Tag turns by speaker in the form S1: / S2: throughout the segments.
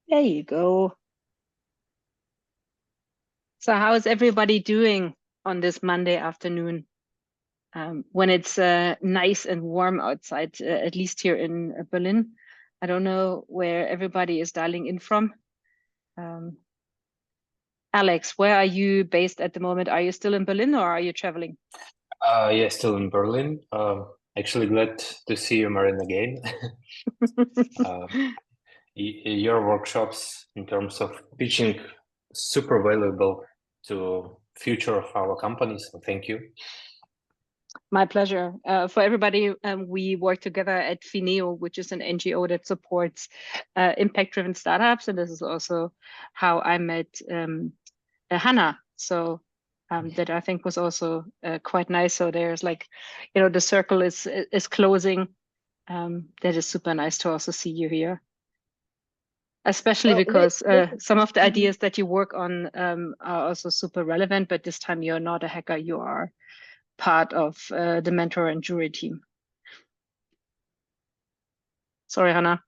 S1: There you go. So how is everybody doing on this Monday afternoon when it's nice and warm outside, at least here in Berlin? I don't know where everybody is dialing in from. Um, Alex, where are you based at the moment? Are you still in Berlin or are you traveling?
S2: Yeah, still in Berlin. Actually glad to see you, Marin, again. Uh, your workshops in terms of pitching super valuable to future of our company. So thank you.
S1: My pleasure. For everybody, we work together at Fineo, which is an NGO that supports impact-driven startups, and this is also how I met Hannah. So that I think was also quite nice. So there's like, the circle is closing. That is super nice to also see you here, especially
S3: Well,
S1: because
S3: this is
S1: some of the
S3: mhm.
S1: ideas that you work on are also super relevant. But this time you're not a hacker; you are part of the mentor and jury team. Sorry, Hannah.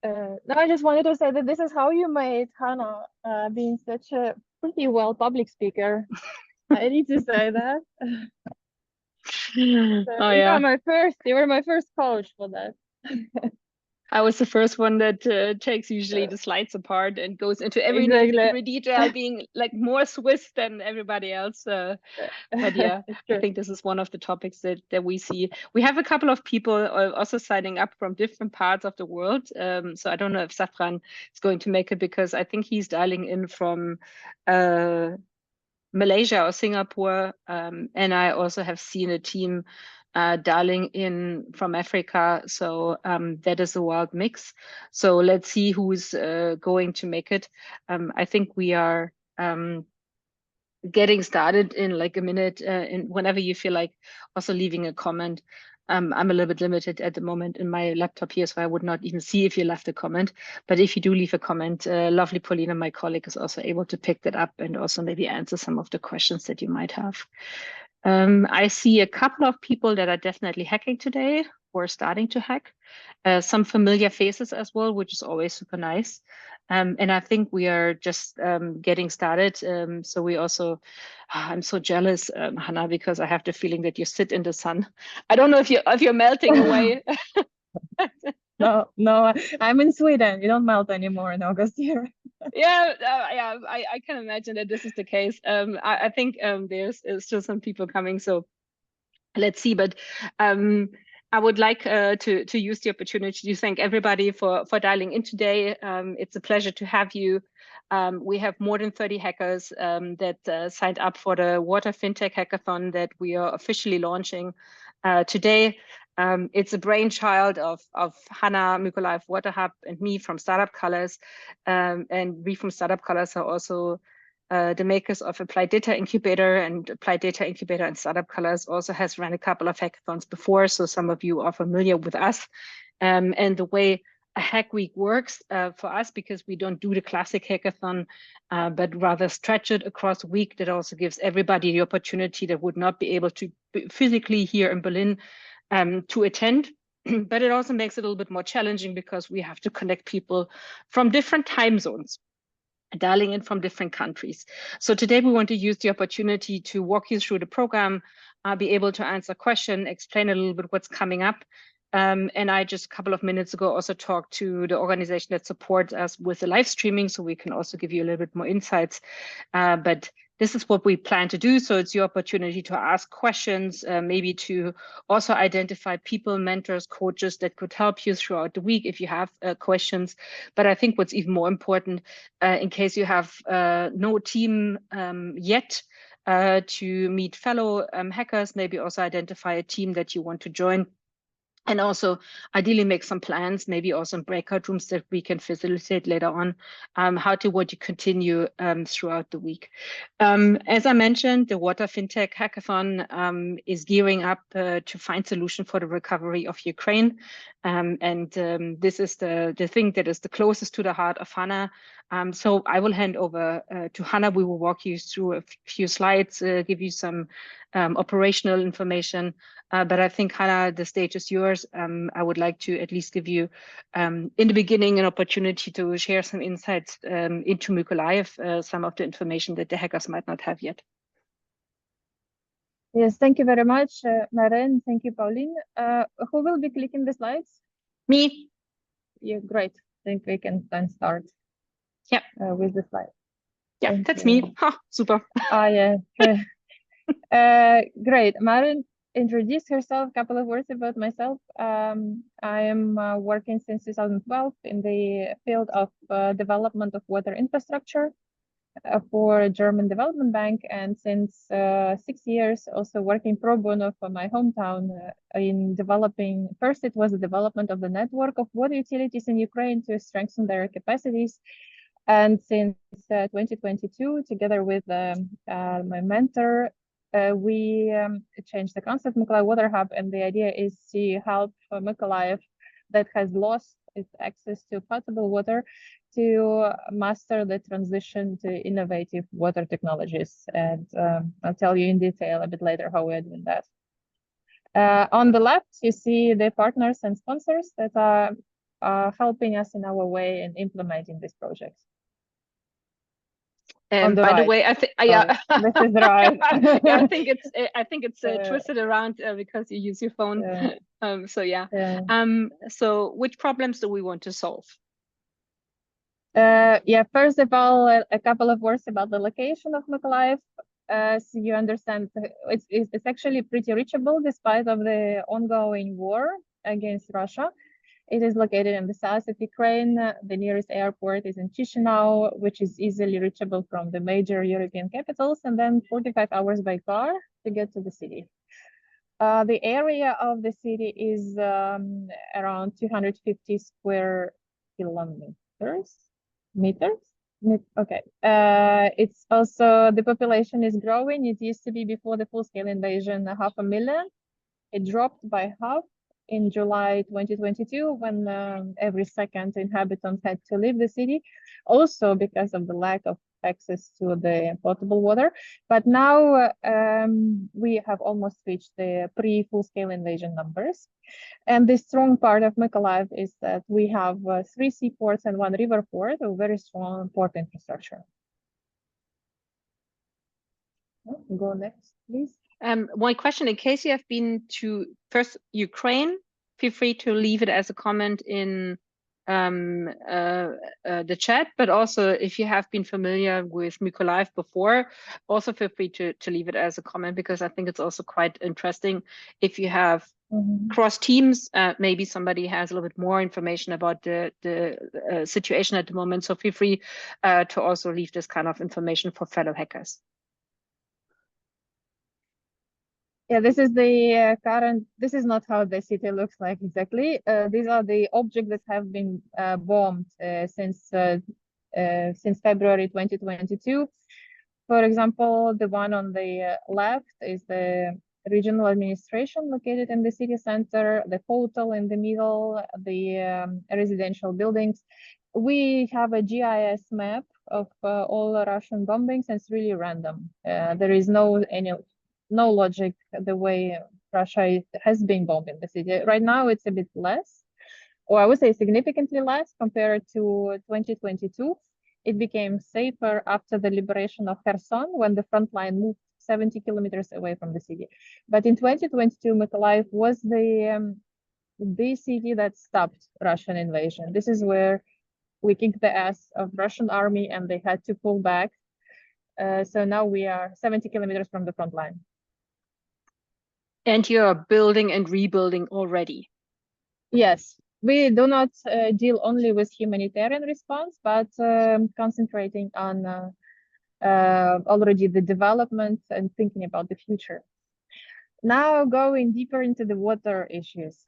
S3: No, I just wanted to say that this is how you made Hannah being such a pretty well public speaker. I need to say that. So
S1: Oh yeah.
S3: you were my first coach for that.
S1: I was the first one that takes usually the slides apart and goes into
S3: Exactly.
S1: every detail, being like more Swiss than everybody else. But yeah,
S3: It's
S1: I
S3: true.
S1: think this is one of the topics that we see. We have a couple of people also signing up from different parts of the world. So I don't know if Safran is going to make it because I think he's dialing in from uh, Malaysia or Singapore. And I also have seen a team dialing in from Africa. So that is a wild mix. So let's see who's going to make it. I think we are getting started in like a minute. And whenever you feel like also leaving a comment. I'm a little bit limited at the moment in my laptop here, so I would not even see if you left a comment. But if you do leave a comment, lovely Paulina, my colleague, is also able to pick that up and also maybe answer some of the questions that you might have. I see a couple of people that are definitely hacking today or starting to hack. Some familiar faces as well, which is always super nice. And I think we are just getting started. So we also, I'm so jealous, Hannah, because I have the feeling that you sit in the sun. I don't know if you're melting away.
S3: No, no, I'm in Sweden. You don't melt anymore in August here.
S1: Yeah, I can imagine that this is the case. I think there's still some people coming, so let's see. But I would like to use the opportunity to thank everybody for dialing in today. It's a pleasure to have you. We have more than 30 hackers that signed up for the Water Fintech Hackathon that we are officially launching today. It's a brainchild of Hannah, Mykolaiv, Water Hub, and me from Startup Colors. And we from Startup Colors are also the makers of Applied Data Incubator, and Applied Data Incubator and Startup Colors also has run a couple of hackathons before, so some of you are familiar with us. And the way a hack week works for us, because we don't do the classic hackathon, but rather stretch it across a week. That also gives everybody the opportunity that would not be able to be physically here in Berlin to attend. But it also makes it a little bit more challenging because we have to connect people from different time zones, dialing in from different countries. So today we want to use the opportunity to walk you through the program, be able to answer questions, explain a little bit what's coming up. And I just a couple of minutes ago also talked to the organization that supports us with the live streaming, so we can also give you a little bit more insights. But this is what we plan to do. So it's your opportunity to ask questions, maybe to also identify people, mentors, coaches that could help you throughout the week if you have questions. But I think what's even more important, in case you have no team yet, to meet fellow hackers, maybe also identify a team that you want to join. And also ideally make some plans, maybe also in breakout rooms that we can facilitate later on, how to what you continue throughout the week. As I mentioned, the Water FinTech Hackathon is gearing up to find solution for the recovery of Ukraine. And this is the thing that is the closest to the heart of Hannah. So I will hand over to Hannah. We will walk you through a few slides, give you some operational information. But I think, Hannah, the stage is yours. I would like to at least give you, in the beginning, an opportunity to share some insights into Mykolaiv, some of the information that the hackers might not have yet.
S3: Yes, thank you very much, Maren. Thank you, Pauline. Who will be clicking the slides?
S1: Me.
S3: Yeah, great. I think we can then start.
S1: Yep.
S3: With the slide.
S1: Yeah,
S3: Thank
S1: that's
S3: you.
S1: me. Ha, super.
S3: Yeah. Great. Maren introduced herself. A couple of words about myself. I am working since 2012 in the field of development of water infrastructure for a German development bank, and since 6 years also working pro bono for my hometown in developing. First, it was the development of the network of water utilities in Ukraine to strengthen their capacities. And since 2022, together with my mentor, we changed the concept Mykolaiv Water Hub, and the idea is to help Mykolaiv that has lost its access to potable water to master the transition to innovative water technologies. And I'll tell you in detail a bit later how we're doing that. On the left, you see the partners and sponsors that are helping us in our way in implementing this project.
S1: By the way, I think yeah,
S3: this is right.
S1: Yeah, I think it's twisted around because you use your phone.
S3: Yeah.
S1: So yeah. So which problems do we want to solve?
S3: Yeah, first of all, a couple of words about the location of Mykolaiv. So you understand, it's actually pretty reachable despite of the ongoing war against Russia. It is located in the south of Ukraine. The nearest airport is in Chisinau, which is easily reachable from the major European capitals, and then 45 hours by car to get to the city. The area of the city is around 250 square kilometers. Okay. It's also, the population is growing. It used to be before the full-scale invasion 500,000. It dropped by half in July 2022 when every second inhabitant had to leave the city, also because of the lack of access to the potable water. But now we have almost reached the pre-full-scale invasion numbers. And the strong part of Mykolaiv is that we have 3 seaports and 1 river port, a very strong port infrastructure. Go next, please.
S1: One question, in case you have been to first Ukraine, feel free to leave it as a comment in the chat, but also if you have been familiar with Mykolaiv before, also feel free to leave it as a comment, because I think it's also quite interesting if you have cross teams, maybe somebody has a little bit more information about the situation at the moment. So feel free to also leave this kind of information for fellow hackers.
S3: Yeah, this is the current, this is not how the city looks like exactly. These are the objects that have been bombed since February 2022. For example, the one on the left is the regional administration located in the city center, the hotel in the middle, the residential buildings. We have a GIS map of all Russian bombings, and it's really random. There is no logic the way Russia has been bombing the city. Right now, it's a bit less, or I would say significantly less compared to 2022. It became safer after the liberation of Kherson, when the front line moved 70 kilometers away from the city. But in 2022, Mykolaiv was the city that stopped Russian invasion. This is where we kicked the ass of Russian army and they had to pull back. So now we are 70 kilometers from the front line.
S1: And you're building and rebuilding already.
S3: Yes, we do not deal only with humanitarian response, but concentrating on already the development and thinking about the future. Now going deeper into the water issues.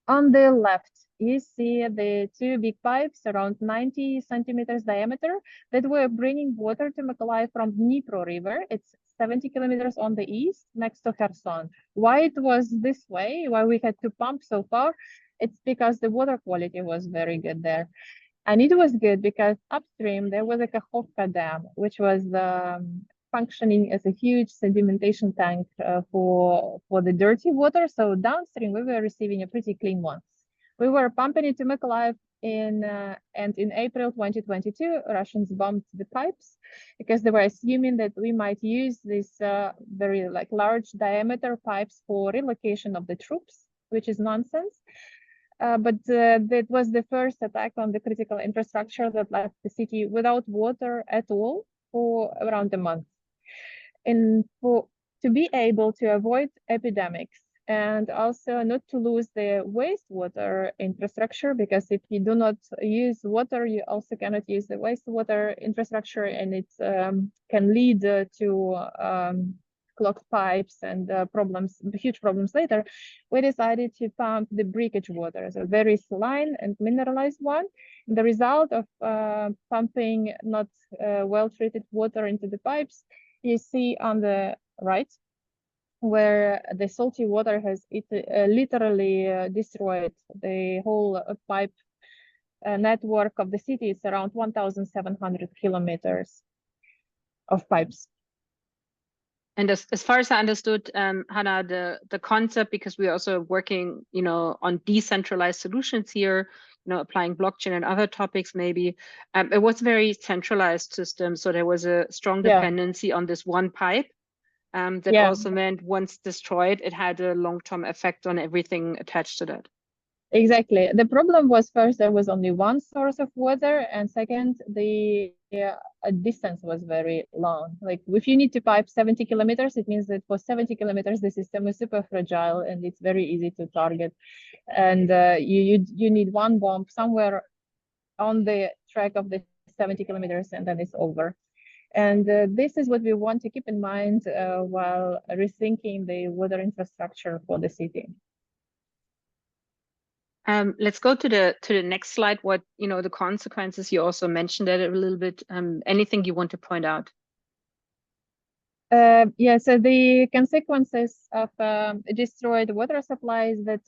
S3: On the left, you see the 2 big pipes around 90 centimeters diameter that were bringing water to Mykolaiv from Dnipro River. It's 70 kilometers on the east next to Kherson. Why it was this way, why we had to pump so far? It's because the water quality was very good there. And it was good because upstream there was a Kakhovka Dam, which was functioning as a huge sedimentation tank for the dirty water. So downstream we were receiving a pretty clean one. We were pumping it to Mykolaiv and in April 2022, Russians bombed the pipes because they were assuming that we might use these very large diameter pipes for relocation of the troops, which is nonsense. But that was the first attack on the critical infrastructure that left the city without water at all for around a month. And to be able to avoid epidemics and also not to lose the wastewater infrastructure, because if you do not use water, you also cannot use the wastewater infrastructure, and it can lead to clogged pipes and huge problems later. We decided to pump the breakage water, so very saline and mineralized one. The result of pumping not well-treated water into the pipes, you see on the right, where the salty water has literally destroyed the whole pipe network of the city. It's around 1,700 kilometers of pipes.
S1: And as far as I understood, Hannah, the concept, because we're also working, on decentralized solutions here, applying blockchain and other topics, maybe it was a very centralized system. So there was a strong dependency on this one pipe. That also meant once destroyed, it had a long-term effect on everything attached to that.
S3: Exactly. The problem was, first, there was only one source of water, and second, the distance was very long. Like if you need to pipe 70 kilometers, it means that for 70 kilometers, the system is super fragile and it's very easy to target. And you need one bomb somewhere on the track of the 70 kilometers, and then it's over. And this is what we want to keep in mind while rethinking the water infrastructure for the city.
S1: Let's go to the next slide. What the consequences, you also mentioned that a little bit. Anything you want to point out?
S3: So the consequences of destroyed water supply is that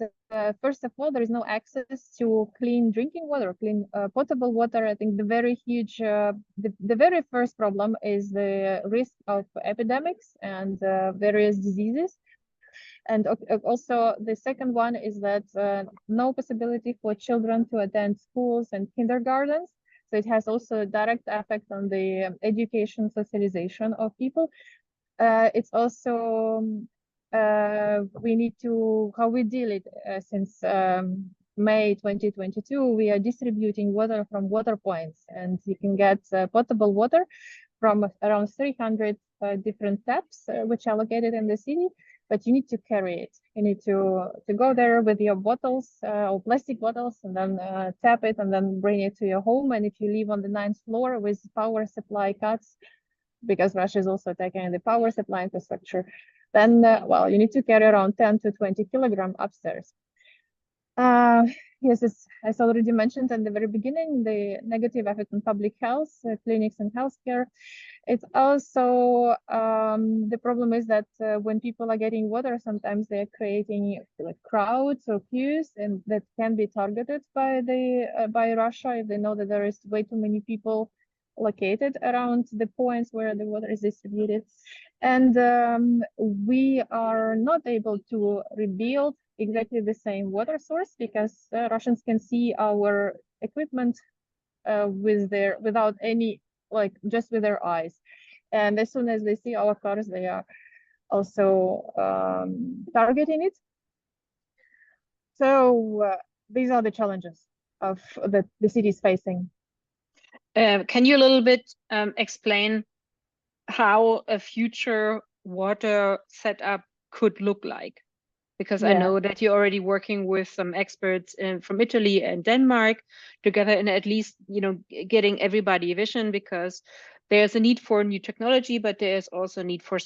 S3: first of all, there is no access to clean drinking water, clean potable water. I think the very huge, the very first problem is the risk of epidemics and various diseases. And also the second one is that no possibility for children to attend schools and kindergartens. So it has also a direct effect on the education, socialization of people. It's also we need to how we deal it since May 2022. We are distributing water from water points, and you can get potable water from around 300 different taps which are located in the city. But you need to carry it. You need to go there with your bottles or plastic bottles, and then tap it, and then bring it to your home. And if you live on the 9th floor with power supply cuts, because Russia is also attacking the power supply infrastructure, then you need to carry around 10 to 20 kilograms upstairs. Yes, as already mentioned at the very beginning, the negative effect on public health, clinics and healthcare. It's also the problem is that when people are getting water, sometimes they're creating crowds or queues, and that can be targeted by Russia if they know that there is way too many people located around the points where the water is distributed. And we are not able to rebuild exactly the same water source because Russians can see our equipment without any, just with their eyes. And as soon as they see our cars, they are also targeting it. So these are the challenges of the city is facing.
S1: Can you a little bit explain how a future water setup could look like? Because I know that you're already working with some experts from Italy and Denmark together, and at least getting everybody a vision, because there's a need for new technology, but there's also a need for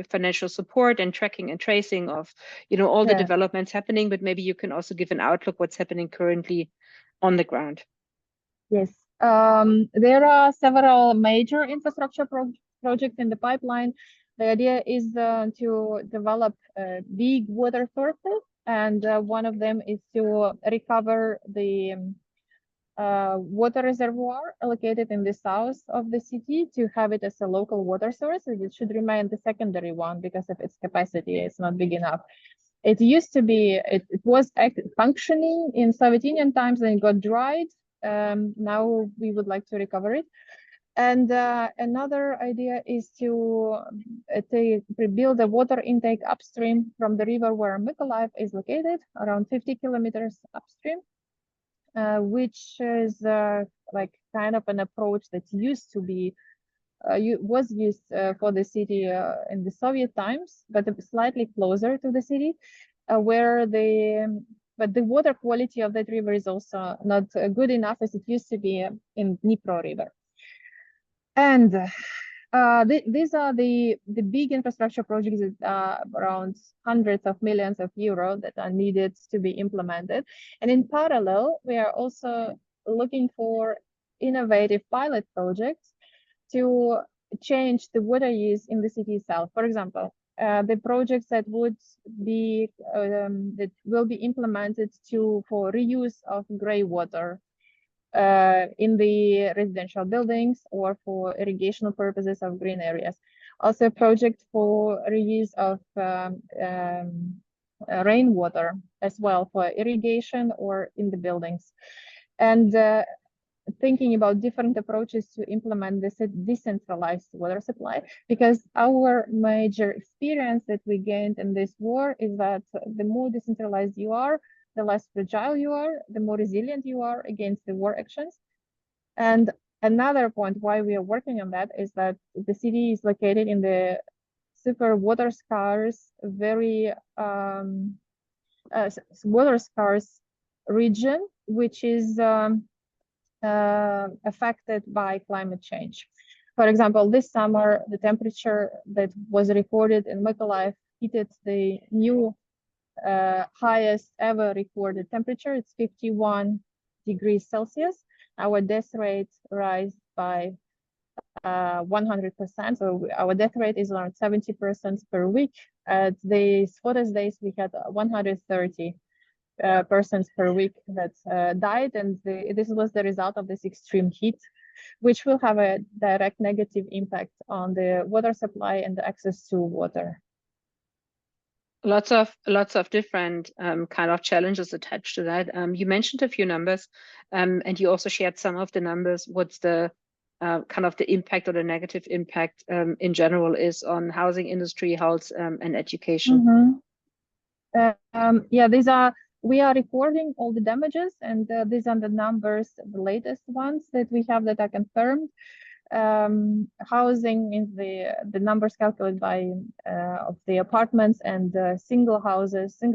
S1: financial support and tracking and tracing of all the developments happening. But maybe you can also give an outlook what's happening currently on the ground.
S3: Yes, there are several major infrastructure projects in the pipeline. The idea is to develop big water sources, and one of them is to recover the water reservoir located in the south of the city to have it as a local water source. It should remain the secondary one because of its capacity. It's not big enough. It used to be, it was functioning in Soviet Union times, then it got dried. Now we would like to recover it. And another idea is to build a water intake upstream from the river where Mykolaiv is located, around 50 kilometers upstream, which is like kind of an approach that used to be was used for the city in the Soviet times, but slightly closer to the city, where but the water quality of that river is also not good enough as it used to be in Dnipro River. And these are the big infrastructure projects that around hundreds of millions of euros that are needed to be implemented. And in parallel, we are also looking for innovative pilot projects to change the water use in the city itself. For example, the projects that would be that will be implemented for reuse of gray water in the residential buildings or for irrigational purposes of green areas. Also a project for reuse of rainwater as well for irrigation or in the buildings. And thinking about different approaches to implement this decentralized water supply, because our major experience that we gained in this war is that the more decentralized you are, the less fragile you are, the more resilient you are against the war actions. And another point why we are working on that is that the city is located in the super water scarce, very water scarce region, which is affected by climate change. For example, this summer, the temperature that was recorded in Mykolaiv hit the new highest ever recorded temperature. It's 51 degrees Celsius. Our death rate rise by 100%. So our death rate is around 70% per week. At the hottest days, we had 130 persons per week that died, and this was the result of this extreme heat, which will have a direct negative impact on the water supply and the access to water.
S1: Lots of different kind of challenges attached to that. You mentioned a few numbers, and you also shared some of the numbers. What's the kind of the impact or the negative impact in general is on housing industry, health, and education?
S3: Yeah, we are recording all the damages, and these are the numbers, the latest ones that we have that are confirmed. Housing is the numbers calculated by of the apartments and single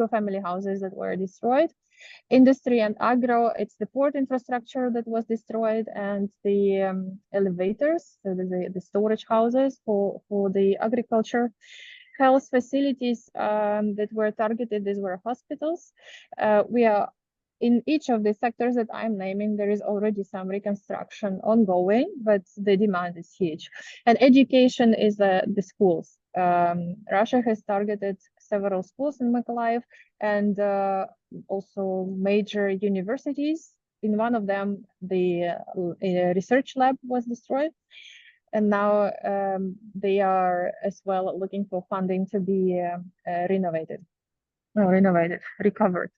S3: family houses that were destroyed. Industry and agro, it's the port infrastructure that was destroyed, and the elevators, so the storage houses for the agriculture. Health facilities that were targeted, these were hospitals. We are in each of the sectors that I'm naming, there is already some reconstruction ongoing, but the demand is huge. And education is the schools. Russia has targeted several schools in Mykolaiv and also major universities. In one of them, the research lab was destroyed. And now they are as well looking for funding to be recovered.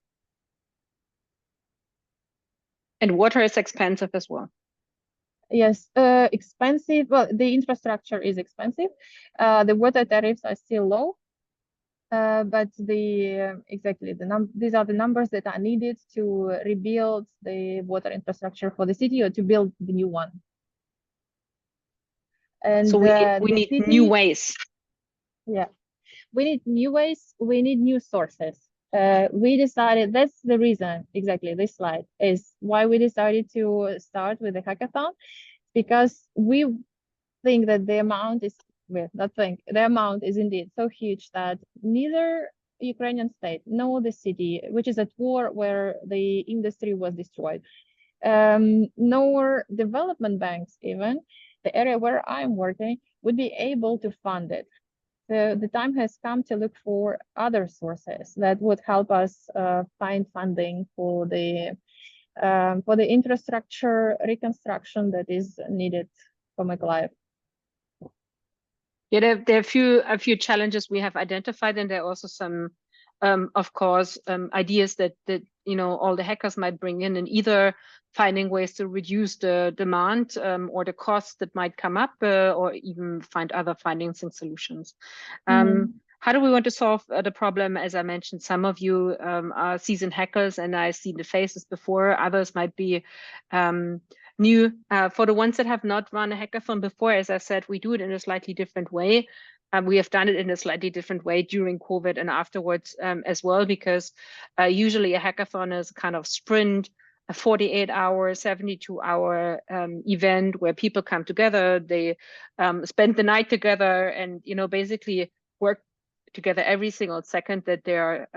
S1: And water is expensive as well.
S3: Yes, expensive. Well, the infrastructure is expensive. The water tariffs are still low, but these are the numbers that are needed to rebuild the water infrastructure for the city or to build the new one. And
S1: so we need new ways.
S3: Yeah, we need new ways. We need new sources. We decided, that's the reason, exactly, this slide is why we decided to start with the hackathon, because we think that the amount is, the amount is indeed so huge that neither Ukrainian state nor the city, which is at war where the industry was destroyed, nor development banks, even the area where I'm working, would be able to fund it. The time has come to look for other sources that would help us find funding for the for the infrastructure reconstruction that is needed for Mykolaiv.
S1: Yeah, there are a few challenges we have identified, and there are also some, of course, ideas that all the hackers might bring in, and either finding ways to reduce the demand or the costs that might come up, or even find other financing solutions. How do we want to solve the problem? As I mentioned, some of you are seasoned hackers, and I've seen the faces before. Others might be new. For the ones that have not run a hackathon before, as I said, we do it in a slightly different way. We have done it in a slightly different way during COVID and afterwards as well, because usually a hackathon is kind of sprint, a 48-hour, 72-hour event where people come together, they spend the night together, and basically work together every single second that they are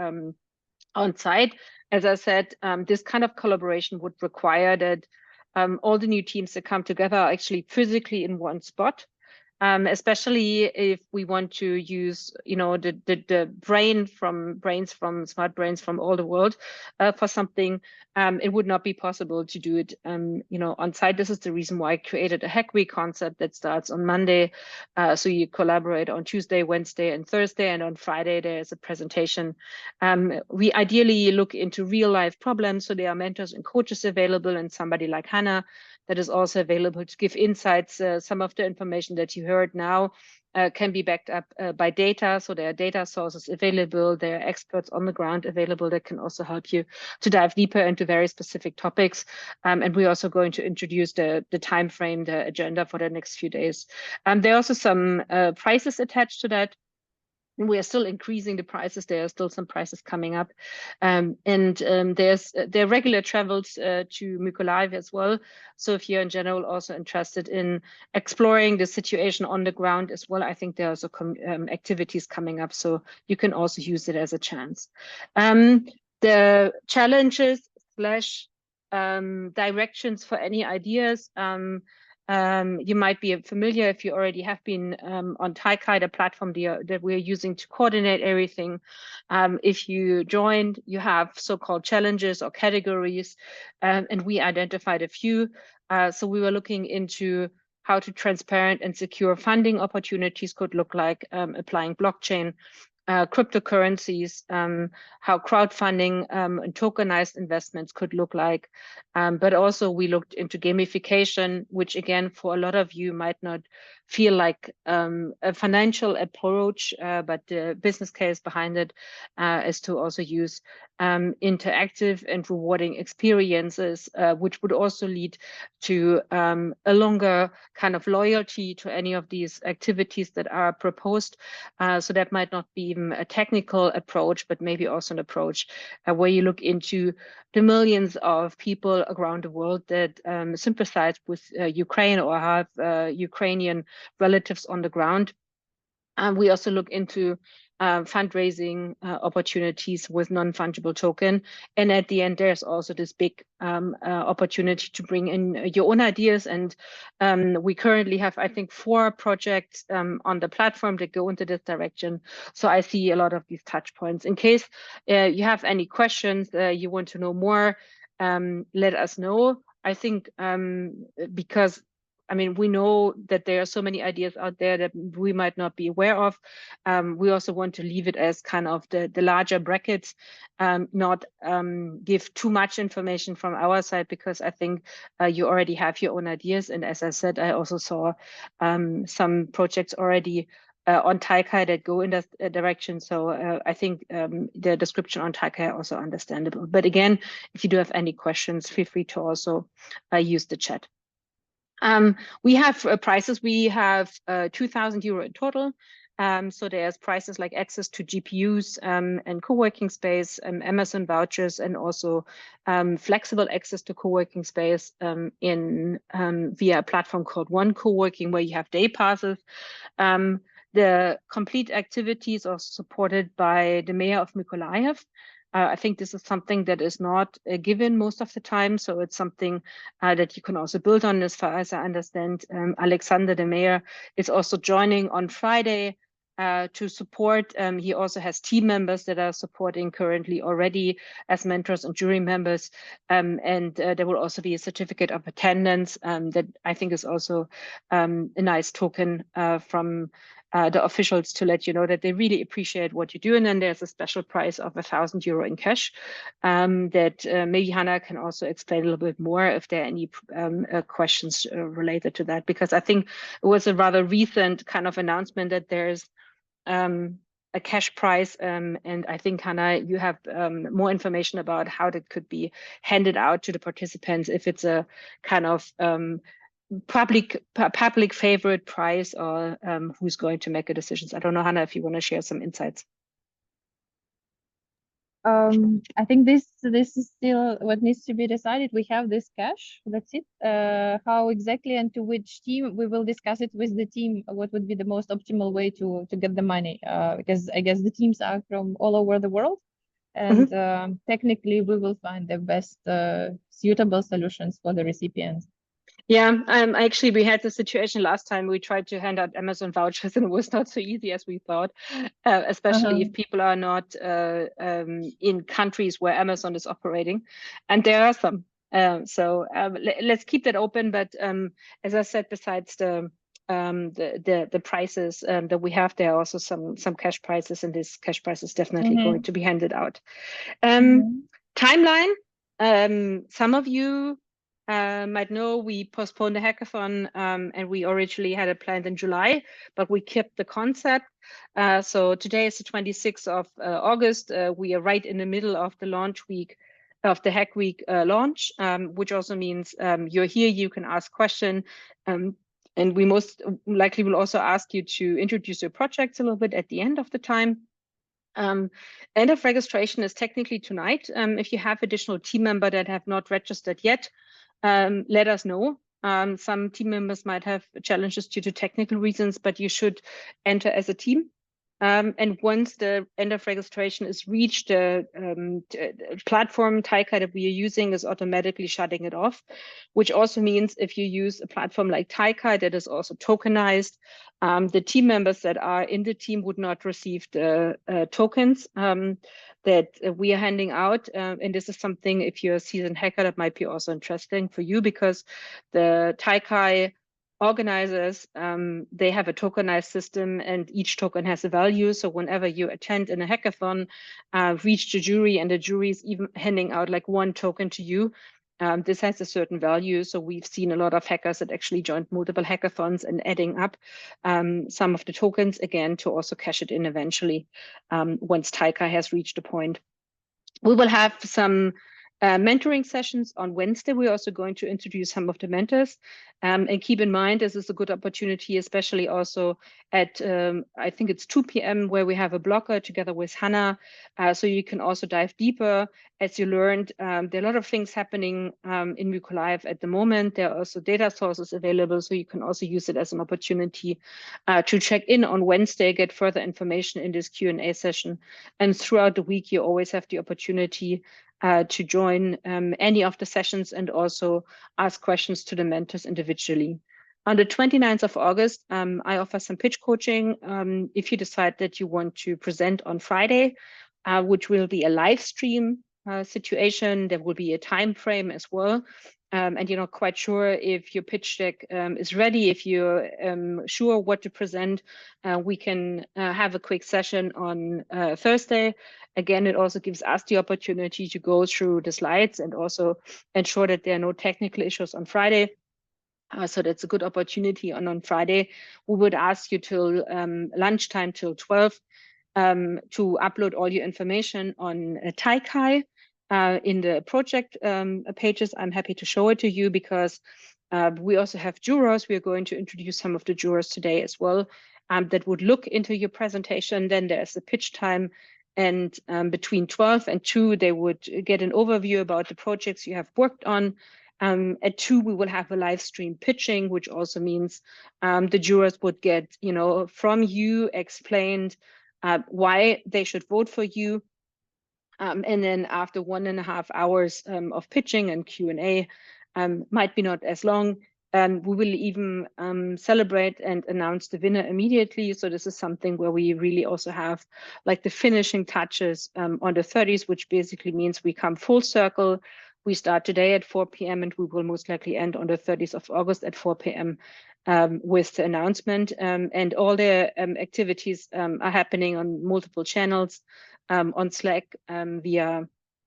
S1: on site. As I said, this kind of collaboration would require that all the new teams that come together are actually physically in one spot. Especially if we want to use, the brains from smart brains from all the world for something, it would not be possible to do it, on site. This is the reason why I created a Hack Week concept that starts on Monday. So you collaborate on Tuesday, Wednesday, and Thursday, and on Friday there's a presentation. We ideally look into real life problems, so there are mentors and coaches available, and somebody like Hannah that is also available to give insights. Some of the information that you heard now can be backed up by data. So there are data sources available. There are experts on the ground available that can also help you to dive deeper into very specific topics. And we're also going to introduce the time frame, the agenda for the next few days. There are also some prices attached to that. We are still increasing the prices. There are still some prices coming up. There are regular travels to Mykolaiv as well. So if you're in general also interested in exploring the situation on the ground as well, I think there are also activities coming up. So you can also use it as a chance. The challenges / directions for any ideas. You might be familiar if you already have been on Taikai, the platform that we're using to coordinate everything. If you joined, you have so-called challenges or categories, and we identified a few. So we were looking into how to transparent and secure funding opportunities could look like, applying blockchain, cryptocurrencies, how crowdfunding and tokenized investments could look like. But also we looked into gamification, which again, for a lot of you might not feel like a financial approach, but the business case behind it is to also use interactive and rewarding experiences, which would also lead to a longer kind of loyalty to any of these activities that are proposed. So that might not be even a technical approach, but maybe also an approach where you look into the millions of people around the world that sympathize with Ukraine or have Ukrainian relatives on the ground. We also look into fundraising opportunities with non-fungible token. And at the end, there's also this big opportunity to bring in your own ideas. And we currently have, I think, 4 projects on the platform that go into this direction. So I see a lot of these touch points. In case you have any questions, you want to know more, let us know. I think because we know that there are so many ideas out there that we might not be aware of. We also want to leave it as kind of the larger brackets, not give too much information from our side, because I think you already have your own ideas. And as I said, I also saw some projects already on Taikai that go in that direction. So I think the description on Taikai are also understandable. But again, if you do have any questions, feel free to also use the chat. We have prices. We have €2,000 in total. So there's prices like access to GPUs and co-working space, Amazon vouchers, and also flexible access to co-working space via a platform called One Co-working, where you have day passes. The complete activities are supported by the mayor of Mykolaiv. I think this is something that is not given most of the time. So it's something that you can also build on. As far as I understand, Alexander, the mayor, is also joining on Friday to support. He also has team members that are supporting currently already as mentors and jury members. And there will also be a certificate of attendance that I think is also a nice token from the officials to let you know that they really appreciate what you do. And then there's a special prize of €1,000 in cash that maybe Hannah can also explain a little bit more if there are any questions related to that, because I think it was a rather recent kind of announcement that there's a cash prize, and I think, Hannah, you have more information about how that could be handed out to the participants, if it's a kind of public favorite prize, or who's going to make the decisions. I don't know, Hannah, if you want to share some insights.
S3: I think this is still what needs to be decided. We have this cash, that's it. How exactly and to which team, we will discuss it with the team, what would be the most optimal way to get the money, because I guess the teams are from all over the world, and technically we will find the best suitable solutions for the recipients.
S1: Yeah, actually, we had the situation last time. We tried to hand out Amazon vouchers, and it was not so easy as we thought, especially if people are not in countries where Amazon is operating, and there are some. So let's keep that open. But as I said, besides the prices that we have, there are also some cash prizes, and this cash prize is definitely going to be handed out. Timeline. Some of you might know we postponed the hackathon, and we originally had it planned in July, but we kept the concept. So today is the 26th of August. We are right in the middle of the launch week of the Hack Week launch, which also means you're here, you can ask questions. And we most likely will also ask you to introduce your projects a little bit at the end of the time. End of registration is technically tonight. If you have additional team members that have not registered yet, let us know. Some team members might have challenges due to technical reasons, but you should enter as a team. And once the end of registration is reached, the platform Taika that we are using is automatically shutting it off, which also means if you use a platform like Taika that is also tokenized, the team members that are in the team would not receive the tokens that we are handing out. And this is something, if you're a seasoned hacker, that might be also interesting for you, because the Taika organizers, they have a tokenized system, and each token has a value. So whenever you attend in a hackathon, reach the jury, and the jury is even handing out like one token to you, this has a certain value. So we've seen a lot of hackers that actually joined multiple hackathons and adding up some of the tokens again to also cash it in eventually, once Taika has reached a point. We will have some mentoring sessions on Wednesday. We're also going to introduce some of the mentors, and keep in mind this is a good opportunity, especially also at I think it's 2 p.m. where we have a blogger together with Hannah, so you can also dive deeper. As you learned, there are a lot of things happening in Mykolaiv at the moment. There are also data sources available, so you can also use it as an opportunity to check in on Wednesday, get further information in this Q&A session, and throughout the week you always have the opportunity to join any of the sessions and also ask questions to the mentors individually. On the 29th of August, I offer some pitch coaching. If you decide that you want to present on Friday, which will be a live stream situation, there will be a time frame as well. And you're not quite sure if your pitch deck is ready, if you're sure what to present, we can have a quick session on Thursday. Again, it also gives us the opportunity to go through the slides and also ensure that there are no technical issues on Friday. So that's a good opportunity. And on Friday, we would ask you till lunchtime, till 12, to upload all your information on Taika in the project pages. I'm happy to show it to you, because we also have jurors. We are going to introduce some of the jurors today as well, that would look into your presentation. Then there's a pitch time, and between 12 and 2, they would get an overview about the projects you have worked on. At 2, we will have a live stream pitching, which also means the jurors would get, from you explained why they should vote for you. And then after 1.5 hours of pitching and Q&A, might be not as long, we will even celebrate and announce the winner immediately. So this is something where we really also have like the finishing touches on the 30th, which basically means we come full circle. We start today at 4 p.m. and we will most likely end on the 30th of August at 4 p.m. With the announcement. And all the activities are happening on multiple channels, on Slack,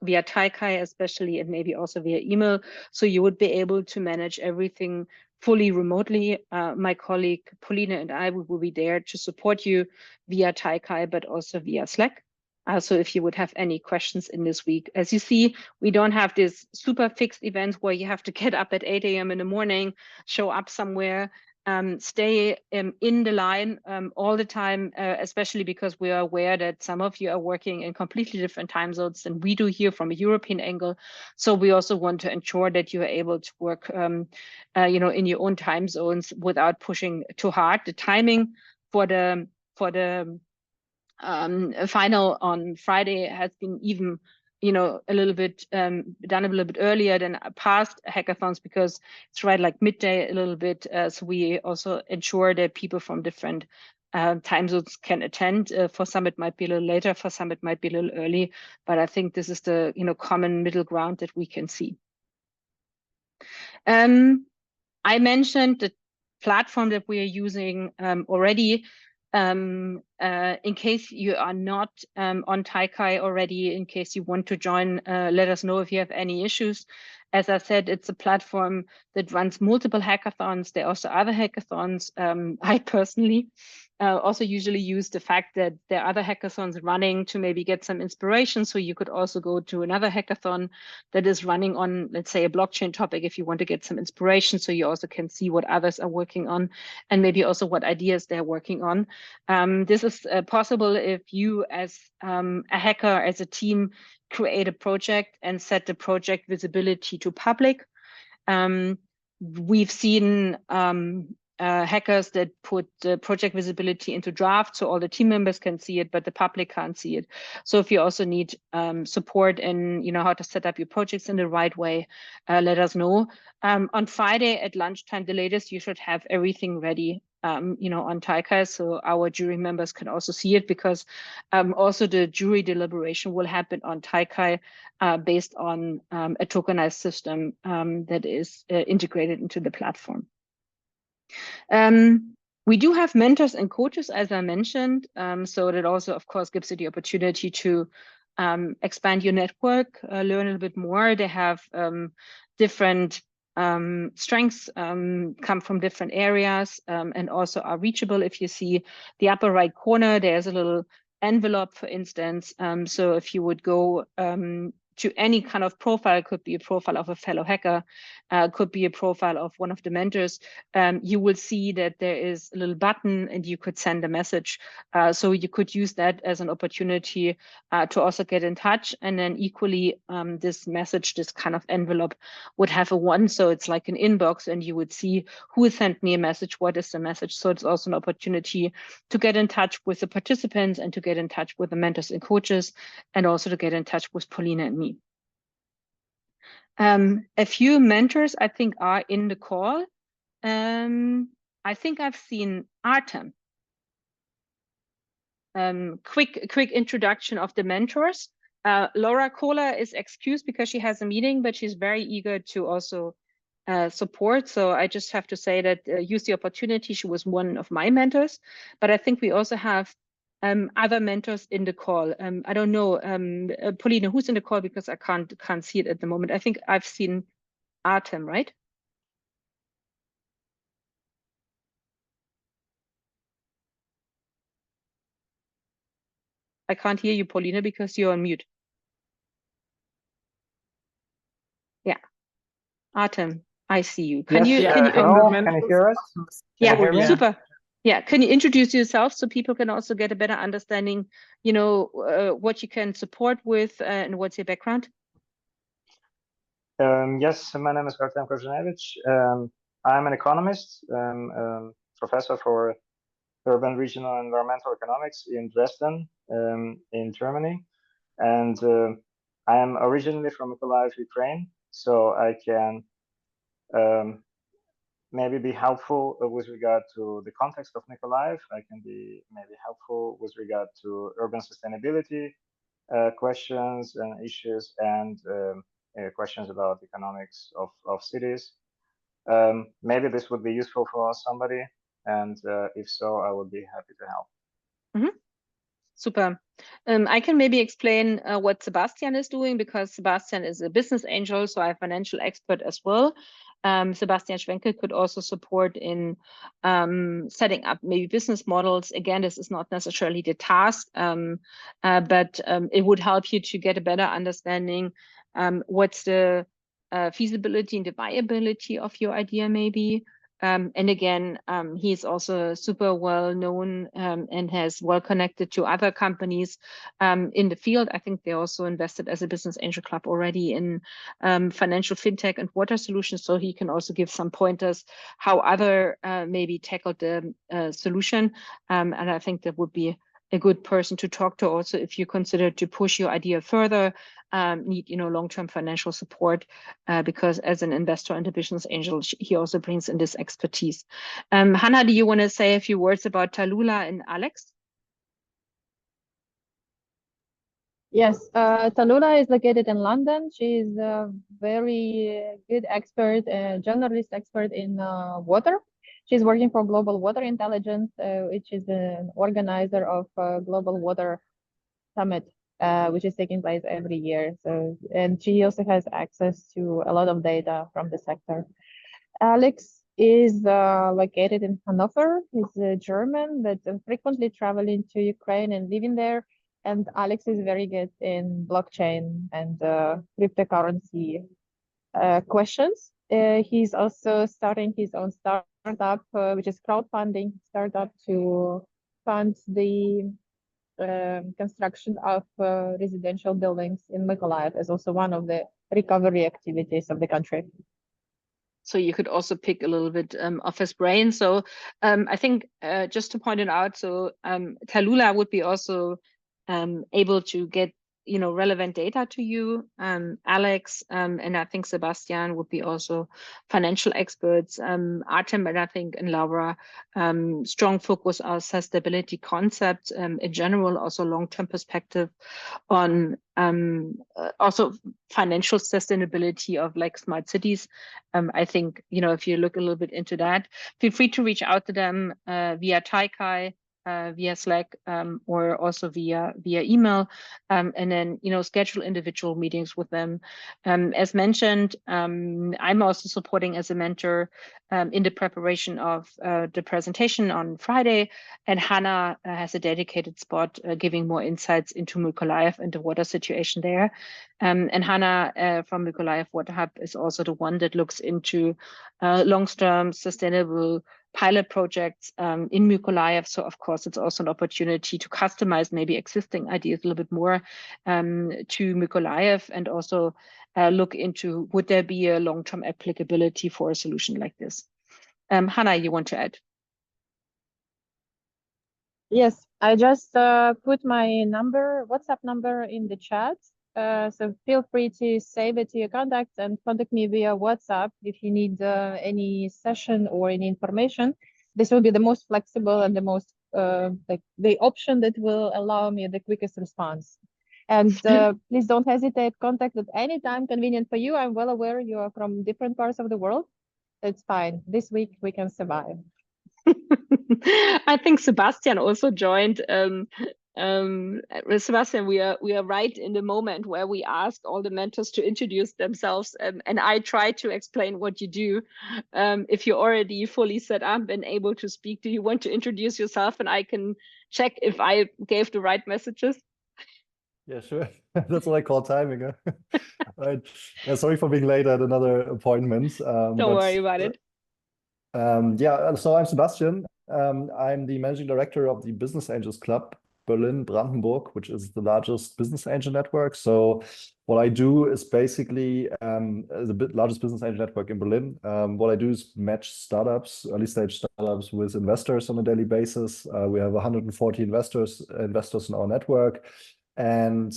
S1: via Taikai especially, and maybe also via email. So you would be able to manage everything fully remotely. My colleague Paulina and I will be there to support you via Taikai, but also via Slack. So if you would have any questions in this week, as you see, we don't have this super fixed event where you have to get up at 8 a.m. in the morning, show up somewhere, stay in the line all the time, especially because we are aware that some of you are working in completely different time zones than we do here from a European angle. So we also want to ensure that you are able to work, in your own time zones without pushing too hard. The timing for the final on Friday has been even, a little bit done a little bit earlier than past hackathons because it's right like midday a little bit. So we also ensure that people from different time zones can attend. For some, it might be a little later. For some, it might be a little early. But I think this is the common middle ground that we can see. I mentioned the platform that we are using already. In case you are not on Taikai already, in case you want to join, let us know if you have any issues. As I said, it's a platform that runs multiple hackathons. There are also other hackathons. I personally also usually use the fact that there are other hackathons running to maybe get some inspiration. So you could also go to another hackathon that is running on, let's say, a blockchain topic if you want to get some inspiration. So you also can see what others are working on and maybe also what ideas they're working on. This is possible if you as a hacker, as a team, create a project and set the project visibility to public. We've seen hackers that put the project visibility into draft so all the team members can see it, but the public can't see it. So if you also need support in how to set up your projects in the right way, let us know. On Friday at lunchtime, the latest, you should have everything ready on Taikai, so our jury members can also see it, because also the jury deliberation will happen on Taikai based on a tokenized system that is integrated into the platform. We do have mentors and coaches, as I mentioned, so that also, of course, gives you the opportunity to expand your network, learn a little bit more. They have different strengths, come from different areas, and also are reachable. If you see the upper right corner, there's a little envelope, for instance. So if you would go to any kind of profile, could be a profile of a fellow hacker, could be a profile of one of the mentors, you will see that there is a little button and you could send a message. So you could use that as an opportunity to also get in touch. And then equally, this message, this kind of envelope would have a one. So it's like an inbox and you would see who sent me a message, what is the message. So it's also an opportunity to get in touch with the participants and to get in touch with the mentors and coaches, and also to get in touch with Paulina and me. A few mentors, I think, are in the call. I think I've seen Artem. Quick introduction of the mentors. Laura Kohler is excused because she has a meeting, but she's very eager to also support. So I just have to say that use the opportunity. She was one of my mentors, but I think we also have other mentors in the call. I don't know, Paulina, who's in the call, because I can't see it at the moment. I think I've seen Artem, right? I can't hear you, Paulina, because you're on mute. Yeah, Artem, I see you. Can you
S4: hear us?
S1: Yeah, super. Yeah, can you introduce yourself so people can also get a better understanding, what you can support with and what's your background?
S4: Yes, my name is Artem Korzeniewicz. I'm an economist, professor for urban regional environmental economics in Dresden, in Germany. And I am originally from Mykolaiv, Ukraine, so I can maybe be helpful with regard to the context of Mykolaiv. I can be maybe helpful with regard to urban sustainability questions and issues, and questions about economics of cities. Maybe this would be useful for somebody, and if so, I would be happy to help.
S1: Mm-hmm. Super. I can maybe explain what Sebastian is doing, because Sebastian is a business angel, so I'm a financial expert as well. Sebastian Schwenkel could also support in setting up maybe business models. Again, this is not necessarily the task, but it would help you to get a better understanding what's the feasibility and the viability of your idea maybe. And again, he's also super well known and has well connected to other companies in the field. I think they also invested as a business angel club already in financial fintech and water solutions. So he can also give some pointers how other maybe tackled the solution. And I think that would be a good person to talk to also if you consider to push your idea further, need long-term financial support, because as an investor and a business angel, he also brings in this expertise. Hannah, do you want to say a few words about Tallulah and Alex?
S3: Yes, Tallulah is located in London. She's a very good expert, journalist expert in water. She's working for Global Water Intelligence, which is an organizer of Global Water Summit, which is taking place every year. So, and she also has access to a lot of data from the sector. Alex is located in Hanover. He's a German, but frequently traveling to Ukraine and living there. And Alex is very good in blockchain and cryptocurrency questions. He's also starting his own startup, which is crowdfunding startup to fund the construction of residential buildings in Mykolaiv, as also one of the recovery activities of the country.
S1: So you could also pick a little bit of his brain. So I think just to point it out, so Tallulah would be also able to get relevant data to you, Alex, and I think Sebastian would be also financial experts, Artem, and I think, and Laura, strong focus on sustainability concepts in general, also long-term perspective on also financial sustainability of like smart cities. I think, if you look a little bit into that, feel free to reach out to them via Taikai, via Slack, or also via email, and then schedule individual meetings with them. As mentioned, I'm also supporting as a mentor in the preparation of the presentation on Friday, and Hannah has a dedicated spot giving more insights into Mykolaiv and the water situation there. And Hannah from Mykolaiv Water Hub is also the one that looks into long-term sustainable pilot projects in Mykolaiv. So of course, it's also an opportunity to customize maybe existing ideas a little bit more to Mykolaiv, and also look into, would there be a long-term applicability for a solution like this? Hannah, you want to add?
S3: Yes, I just put my WhatsApp number in the chat. So feel free to save it to your contacts and contact me via WhatsApp if you need any session or any information. This will be the most flexible and the most like the option that will allow me the quickest response. And please don't hesitate, contact at any time convenient for you. I'm well aware you are from different parts of the world. It's fine. This week we can survive.
S1: I think Sebastian also joined. Sebastian, we are right in the moment where we asked all the mentors to introduce themselves, and I try to explain what you do. If you're already fully set up and able to speak, do you want to introduce yourself, and I can check if I gave the right messages?
S5: Yeah, sure. That's what I call timing. Huh? Right. Yeah, sorry for being late at another appointment.
S1: Don't worry about it.
S5: Yeah, so I'm Sebastian. I'm the managing director of the Business Angels Club Berlin-Brandenburg, which is the largest business angel network. So what I do is basically the largest business angel network in Berlin. What I do is match startups, early stage startups, with investors on a daily basis. We have 140 investors in our network. And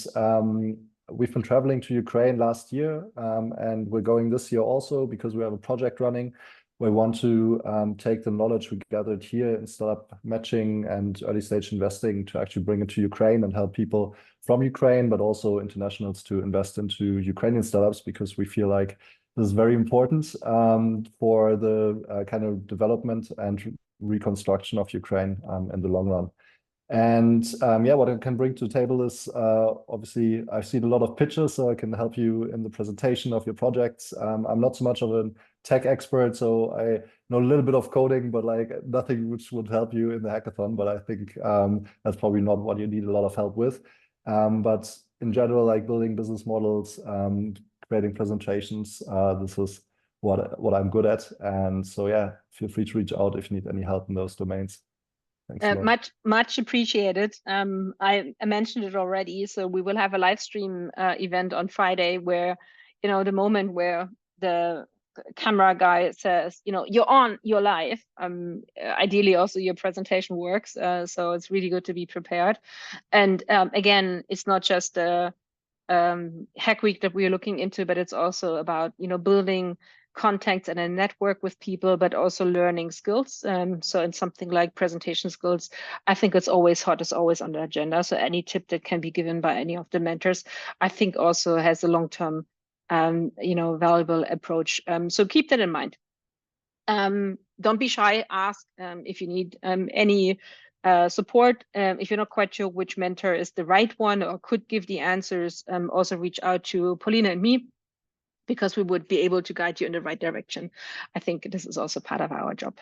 S5: we've been traveling to Ukraine last year, and we're going this year also because we have a project running We want to take the knowledge we gathered here in startup matching and early stage investing to actually bring it to Ukraine and help people from Ukraine, but also internationals to invest into Ukrainian startups, because we feel like this is very important for the kind of development and reconstruction of Ukraine in the long run. And yeah, what I can bring to the table is obviously I've seen a lot of pitches, so I can help you in the presentation of your projects. I'm not so much of a tech expert, so I know a little bit of coding, but like nothing which would help you in the hackathon. But I think that's probably not what you need a lot of help with. But in general, like building business models, creating presentations, this is what I'm good at. And so yeah, feel free to reach out if you need any help in those domains. Thanks a lot.
S1: Much appreciated. I mentioned it already. So we will have a live stream event on Friday where, the moment where the camera guy says, you're on, you're live. Ideally, also your presentation works. So it's really good to be prepared. And again, it's not just a Hack Week that we're looking into, but it's also about, building contacts and a network with people, but also learning skills. So in something like presentation skills, I think it's always hot, it's always on the agenda. So any tip that can be given by any of the mentors, I think also has a long-term, valuable approach. So keep that in mind. Don't be shy, ask if you need any support. If you're not quite sure which mentor is the right one or could give the answers, also reach out to Paulina and me, because we would be able to guide you in the right direction. I think this is also part of our job.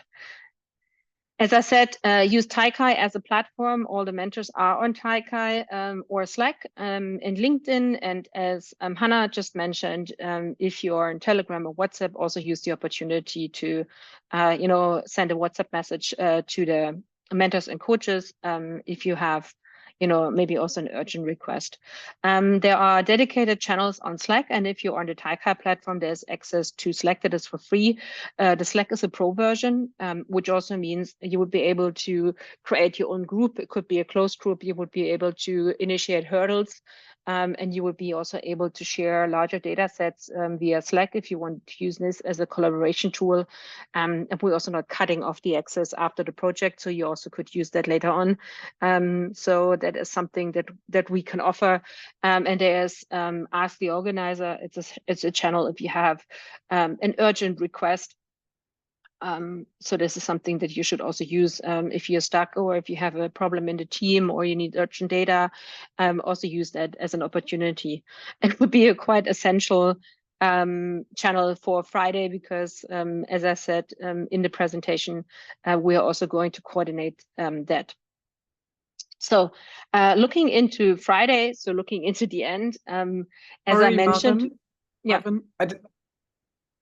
S1: As I said, use Taikai as a platform. All the mentors are on Taikai or Slack and LinkedIn. And as Hannah just mentioned, if you are in Telegram or WhatsApp, also use the opportunity to, send a WhatsApp message to the mentors and coaches if you have maybe also an urgent request. There are dedicated channels on Slack, and if you're on the Taikai platform, there's access to Slack that is for free. The Slack is a pro version, which also means you would be able to create your own group. It could be a closed group. You would be able to initiate hurdles, and you would be also able to share larger data sets via Slack if you want to use this as a collaboration tool. And we're also not cutting off the access after the project, so you also could use that later on. So that is something that we can offer. And there's Ask the Organizer. It's a channel if you have an urgent request. So this is something that you should also use if you're stuck or if you have a problem in the team or you need urgent data. Also use that as an opportunity. It would be a quite essential channel for Friday because, as I said in the presentation, we are also going to coordinate that. So looking into Friday, so looking into the end, as I mentioned,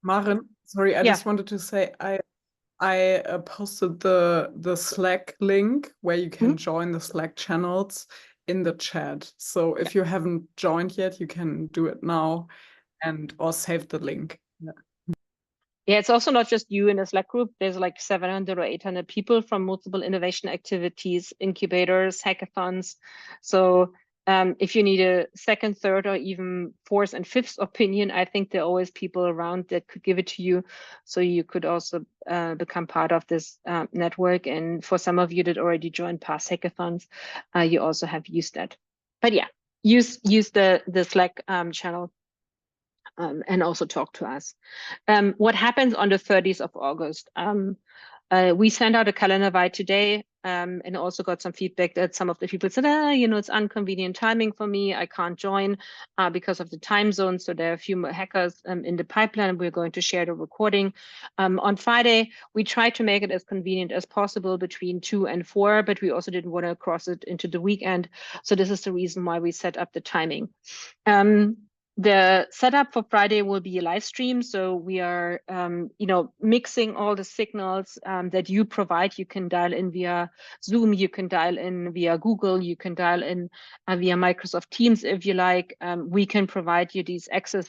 S6: Maren, sorry, I just wanted to say I posted the Slack link where you can join the Slack channels in the chat. So if you haven't joined yet, you can do it now or save the link.
S1: Yeah, it's also not just you in a Slack group. There's like 700 or 800 people from multiple innovation activities, incubators, hackathons. So if you need a second, third, or even fourth and fifth opinion, I think there are always people around that could give it to you. So you could also become part of this network. And for some of you that already joined past hackathons, you also have used that. But yeah, use the Slack channel. And also talk to us. What happens on the 30th of August? We sent out a calendar invite today and also got some feedback that some of the people said, it's inconvenient timing for me. I can't join because of the time zone. So there are a few more hackers in the pipeline. We're going to share the recording. On Friday, we tried to make it as convenient as possible between 2 and 4, but we also didn't want to cross it into the weekend. So this is the reason why we set up the timing. The setup for Friday will be a live stream. So we are, mixing all the signals that you provide. You can dial in via Zoom, you can dial in via Google, you can dial in via Microsoft Teams if you like. We can provide you these access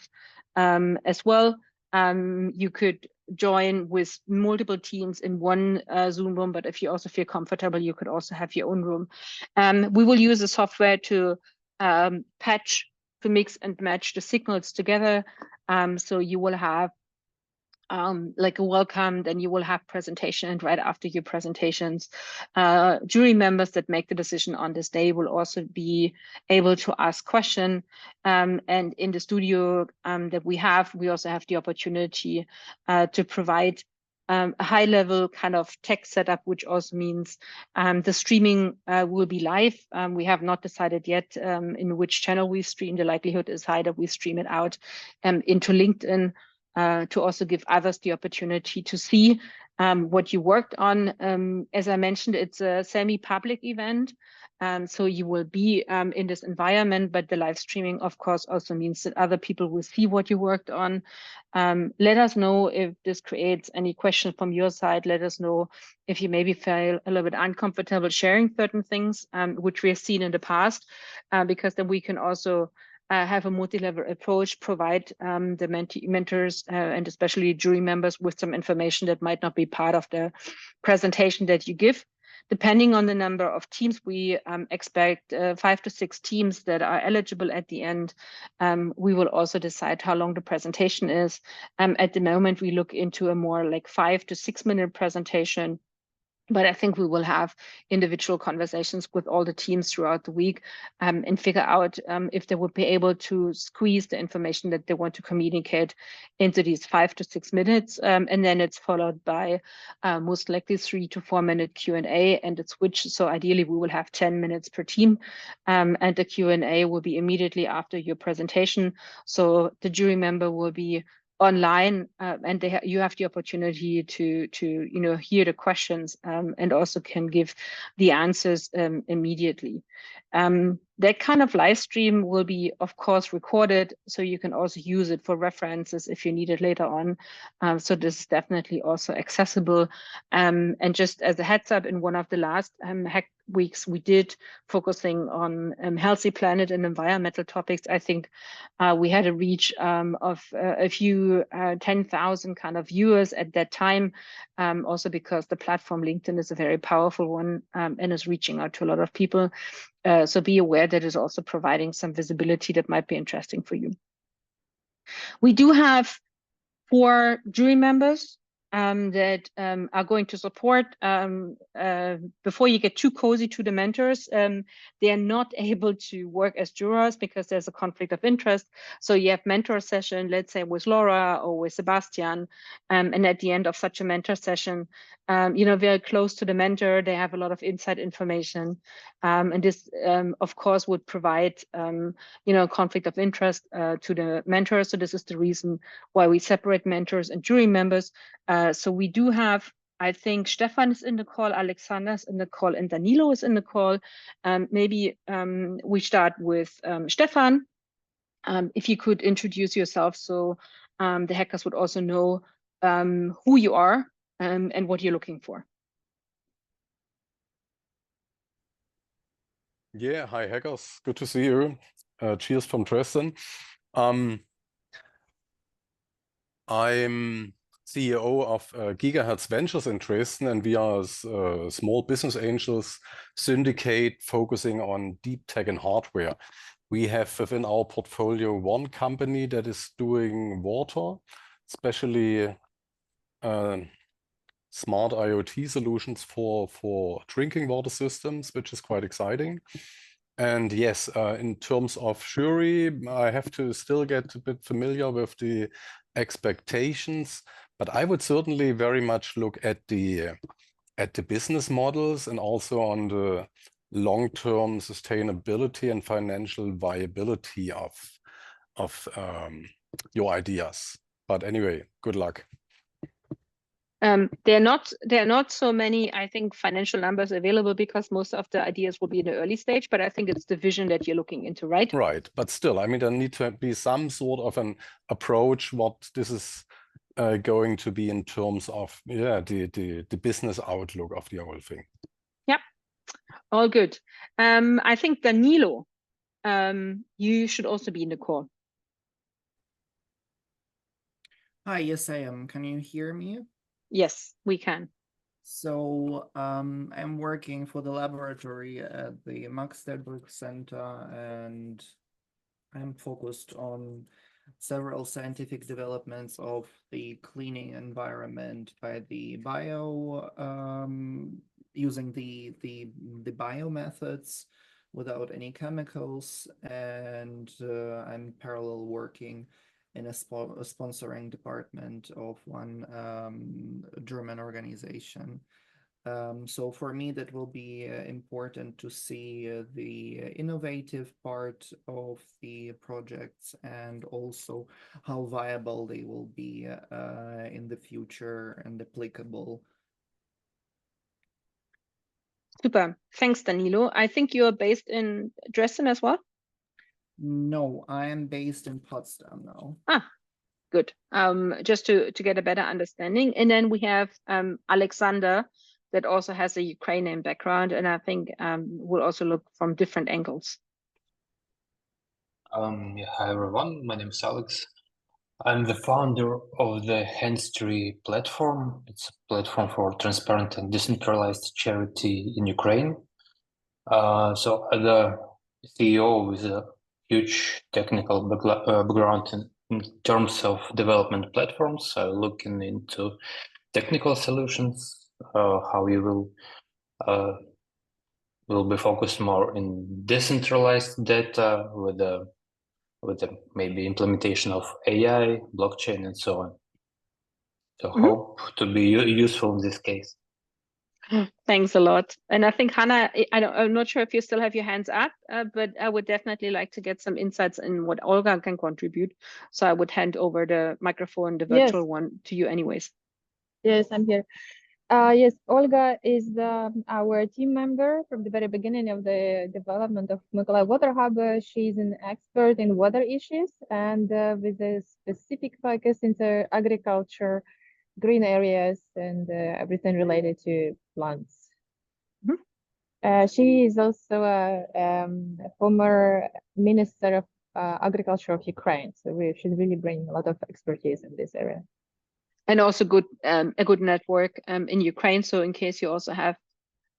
S1: as well. You could join with multiple teams in one Zoom room, but if you also feel comfortable, you could also have your own room. We will use the software to to mix and match the signals together. So you will have like a welcome, then you will have presentation, and right after your presentations, jury members that make the decision on this day will also be able to ask question. And in the studio that we also have the opportunity to provide a high level kind of tech setup, which also means the streaming will be live. We have not decided yet in which channel we stream. The likelihood is high that we stream it out into LinkedIn, to also give others the opportunity to see what you worked on. As I mentioned, it's a semi-public event, so you will be in this environment, but the live streaming, of course, also means that other people will see what you worked on. Let us know if this creates any questions from your side. Let us know if you maybe feel a little bit uncomfortable sharing certain things, which we have seen in the past, because then we can also have a multi-level approach, provide the mentors and especially jury members with some information that might not be part of the presentation that you give. Depending on the number of teams, we expect 5 to 6 teams that are eligible at the end. We will also decide how long the presentation is. At the moment, we look into a more like 5 to 6 minute presentation. But I think we will have individual conversations with all the teams throughout the week and figure out if they would be able to squeeze the information that they want to communicate into these 5 to 6 minutes. And then it's followed by most likely 3 to 4 minute Q&A and a switch. So ideally, we will have 10 minutes per team. And the Q&A will be immediately after your presentation. So the jury member will be online, and you have the opportunity to hear the questions and also can give the answers immediately. That kind of live stream will be, of course, recorded, so you can also use it for references if you need it later on. So this is definitely also accessible. And just as a heads up, in one of the last Hack Weeks, we did focusing on healthy planet and environmental topics. I think we had a reach of a few 10,000 kind of viewers at that time, also because the platform LinkedIn is a very powerful one and is reaching out to a lot of people. So be aware that it's also providing some visibility that might be interesting for you. We do have 4 jury members that are going to support. Before you get too cozy to the mentors, they are not able to work as jurors because there's a conflict of interest. So you have mentor session, let's say with Laura or with Sebastian, and at the end of such a mentor session, very close to the mentor, they have a lot of inside information, and this, of course, would provide conflict of interest to the mentor. So this is the reason why we separate mentors and jury members. So we do have, I think Stefan is in the call, Alexander is in the call, and Danilo is in the call. Maybe we start with Stefan. If you could introduce yourself so the hackers would also know who you are and what you're looking for.
S7: Yeah, hi hackers, good to see you. Cheers from Dresden. I'm CEO of Gigahertz Ventures in Dresden, and we are a small business angels syndicate focusing on deep tech and hardware. We have within our portfolio one company that is doing water, especially smart IoT solutions for drinking water systems, which is quite exciting. And yes, in terms of jury, I have to still get a bit familiar with the expectations, but I would certainly very much look at the business models and also on the long-term sustainability and financial viability of your ideas. But anyway, good luck.
S1: There are not so many, I think, financial numbers available because most of the ideas will be in the early stage, but I think it's the vision that you're looking into, right?
S7: Right, but still, I mean, there need to be some sort of an approach what this is going to be in terms of the business outlook of the whole thing.
S1: Yep, all good. I think Danilo, you should also be in the call.
S8: Hi, yes, I am. Can you hear me?
S1: Yes, we can.
S8: So I'm working for the laboratory at the Max Delbrück Center, and I'm focused on several scientific developments of the cleaning environment by the using the bio methods without any chemicals, and I'm parallel working in a sponsoring department of one German organization. So for me, that will be important to see the innovative part of the projects and also how viable they will be in the future and applicable.
S1: Super. Thanks, Danilo. I think you're based in Dresden as well?
S8: No, I am based in Potsdam now.
S1: Ah, good. Just to get a better understanding. And then we have Alexander, that also has a Ukrainian background, and I think will also look from different angles.
S2: Yeah, hi everyone, my name is Alex. I'm the founder of the Handstree platform. It's a platform for transparent and decentralized charity in Ukraine. So as a CEO with a huge technical background in terms of development platforms, I'm looking into technical solutions, how you will be focused more in decentralized data with the maybe implementation of AI, blockchain, and so on. So hope to be useful in this case.
S1: Thanks a lot. And I think Hannah, I'm not sure if you still have your hands up, but I would definitely like to get some insights in what Olga can contribute. So I would hand over the microphone, the virtual one, to you anyways.
S3: Yes, I'm here. Yes, Olga is our team member from the very beginning of the development of Mykolaiv Water Hub. She's an expert in water issues and with a specific focus into agriculture, green areas, and everything related to plants. She is also a former Minister of Agriculture of Ukraine, so we should really bring a lot of expertise in this area.
S1: And also a good network in Ukraine. So in case you also have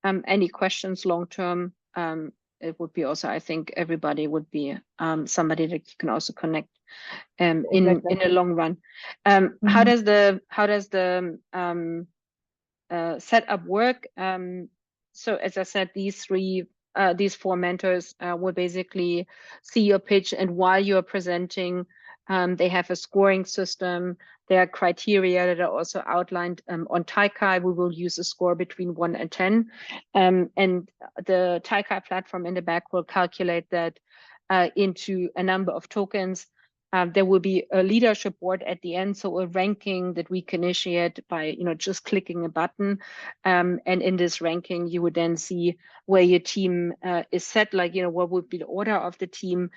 S1: any questions long term, it would be also, I think everybody would be somebody that you can also connect in a long run. How does the setup work? So as I said, these four mentors will basically see your pitch, and while you're presenting, they have a scoring system. There are criteria that are also outlined on Taikai. We will use a score between 1 and 10. And the Taikai platform in the back will calculate that into a number of tokens. There will be a leadership board at the end, so a ranking that we can initiate by just clicking a button. And in this ranking, you would then see where your team is set, like what would be the order of the team.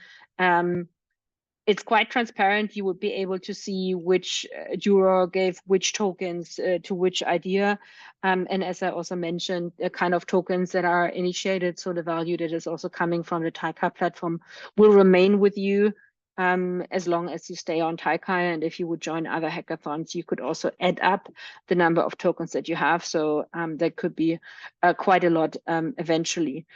S1: It's quite transparent. You would be able to see which juror gave which tokens to which idea. And as I also mentioned, the kind of tokens that are initiated, so the value that is also coming from the Taikai platform will remain with you as long as you stay on Taikai. And if you would join other hackathons, you could also add up the number of tokens that you have. So that could be quite a lot eventually.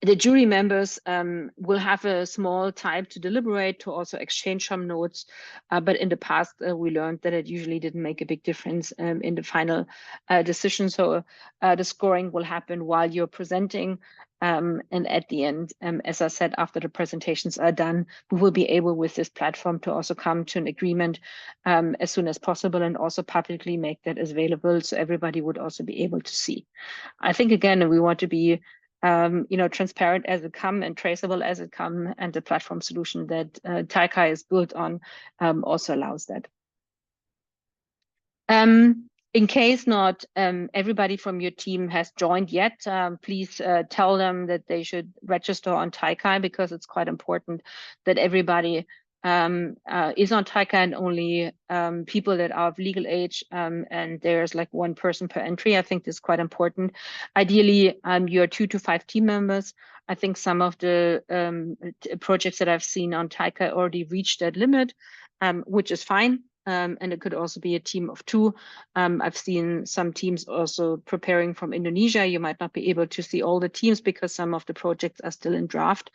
S1: The jury members will have a small time to deliberate, to also exchange some notes. But in the past, we learned that it usually didn't make a big difference in the final decision. So the scoring will happen while you're presenting. And at the end, as I said, after the presentations are done, we will be able with this platform to also come to an agreement as soon as possible, and also publicly make that available so everybody would also be able to see. I think, again, we want to be transparent as it come and traceable as it come, and the platform solution that Taikai is built on also allows that. In case not everybody from your team has joined yet, please tell them that they should register on Taikai, because it's quite important that everybody is on Taikai, and only people that are of legal age, and there's like one person per entry. I think this is quite important. Ideally, you're 2 to 5 team members. I think some of the projects that I've seen on Taikai already reached that limit, which is fine. and it could also be a team of 2. I've seen some teams also preparing from Indonesia. You might not be able to see all the teams because some of the projects are still in draft.